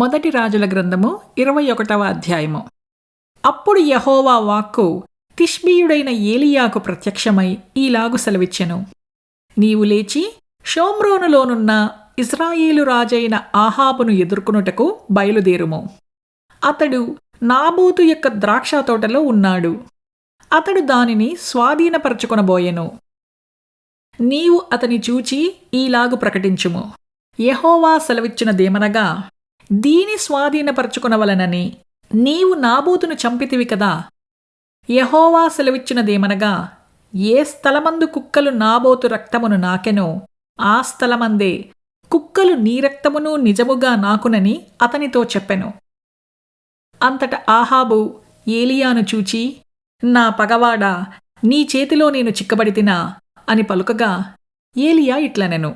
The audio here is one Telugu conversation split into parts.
మొదటి రాజుల గ్రంథము 21వ అధ్యాయము. అప్పుడు యెహోవా వాక్కు తిష్బీయుడైన ఏలీయాకు ప్రత్యక్షమై ఈలాగు సెలవిచ్చెను. నీవు లేచి షోమ్రోనులోనున్న ఇశ్రాయేలు రాజైన ఆహాబును ఎదుర్కొనుటకు బయలుదేరుము. అతడు నాబోతు యొక్క ద్రాక్ష తోటలో ఉన్నాడు. అతడు దానిని స్వాధీనపరచుకొనబోయెను. నీవు అతని చూచి ఈలాగు ప్రకటించుము. యెహోవా సెలవిచ్చినదేమనగా, దీని స్వాధీనపరచుకొనవలనని నీవు నాబోతును చంపితివి కదా. యెహోవా సెలవిచ్చినదేమనగా, ఏ స్థలమందు కుక్కలు నాబోతు రక్తమును నాకెనో ఆ స్థలమందే కుక్కలు నీ రక్తమును నిజముగా నాకునని అతనితో చెప్పెను. అంతట ఆహాబు ఏలీయాను చూచి, నా పగవాడా, నీ చేతిలో నేను చిక్కబడితినా అని పలుకగా, ఏలీయా ఇట్లనెను,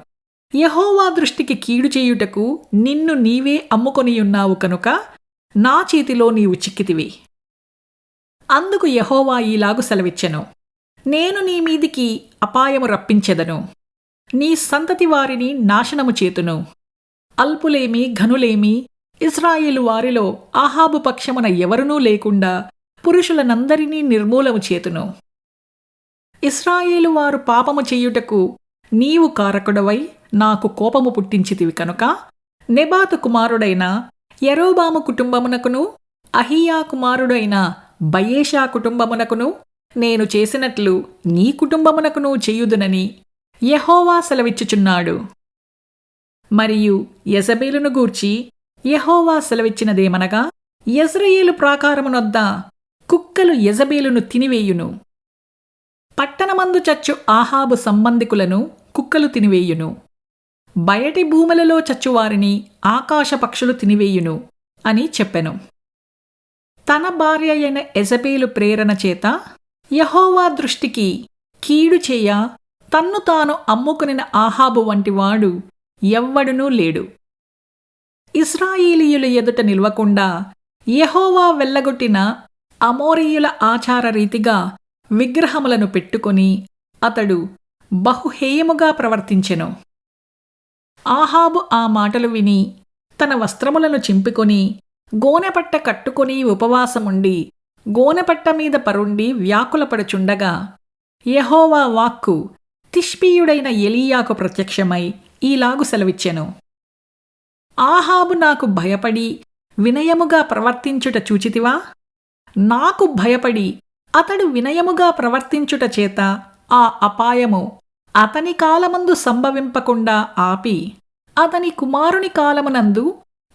యెహోవా దృష్టికి కీడు చేయుటకు నిన్ను నీవే అమ్ముకొనియున్నావు కనుక నా చేతిలో నీవు చిక్కితివి. అందుకు యెహోవా ఈలాగు సెలవిచ్చెను, నేను నీ మీదికి అపాయము రప్పించెదను. నీ సంతతి వారిని నాశనము చేతును. అల్పులేమి ఘనులేమి ఇశ్రాయేలు వారిలో ఆహాబు పక్షమున ఎవరునూ లేకుండా పురుషులనందరినీ నిర్మూలము చేతును. ఇశ్రాయేలు వారు పాపము చేయుటకు నీవు కారకుడవై నాకు కోపము పుట్టించితివి కనుక నెబాతు కుమారుడైన యరొబాము కుటుంబమునకును అహీయా కుమారుడైన బయేషా కుటుంబమునకును నేను చేసినట్లు నీ కుటుంబమునకును చేయుదునని యెహోవా సెలవిచ్చుచున్నాడు. మరియు యెజబేలును గూర్చి యెహోవా సెలవిచ్చినదేమనగా, యెజ్రెయేలు ప్రాకారమునొద్ద కుక్కలు యెజబేలును తినివేయును. పట్టణమందు చచ్చు ఆహాబు సంబంధికులను కుక్కలు తినివేయును. బయటి భూములలో చచ్చువారిని ఆకాశ పక్షులు తినివేయును అని చెప్పెను. తన భార్య అయిన యెజబేలు ప్రేరణ చేత యెహోవా దృష్టికి కీడు చేయ తన్ను తాను అమ్ముకొనిన ఆహాబు వంటివాడు ఎవ్వడునూ లేడు. ఇశ్రాయేలీయుల ఎదుట నిల్వకుండా యెహోవా వెళ్ళగొట్టిన అమోరీయుల ఆచార రీతిగా విగ్రహములను పెట్టుకొని అతడు బహుహేయముగా ప్రవర్తించెను. ఆహాబు ఆ మాటలు విని తన వస్త్రములను చింపుకొని గోనెపట్ట కట్టుకొని ఉపవాసముండి గోనెపట్ట మీద పరుండి వ్యాకులపడుచుండగా యెహోవా వాక్కు తిష్బీయుడైన ఎలీయాకు ప్రత్యక్షమై ఈలాగు సెలవిచ్చెను. ఆహాబు నాకు భయపడి వినయముగా ప్రవర్తించుట చూచితివా? నాకు భయపడి అతడు వినయముగా ప్రవర్తించుట చేత ఆ అపాయము అతని కాలమందు సంభవింపకుండా ఆపి అతని కుమారుని కాలమునందు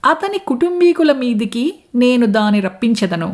అతని కుటుంబీకుల మీదికి నేను దాని రప్పించెదను.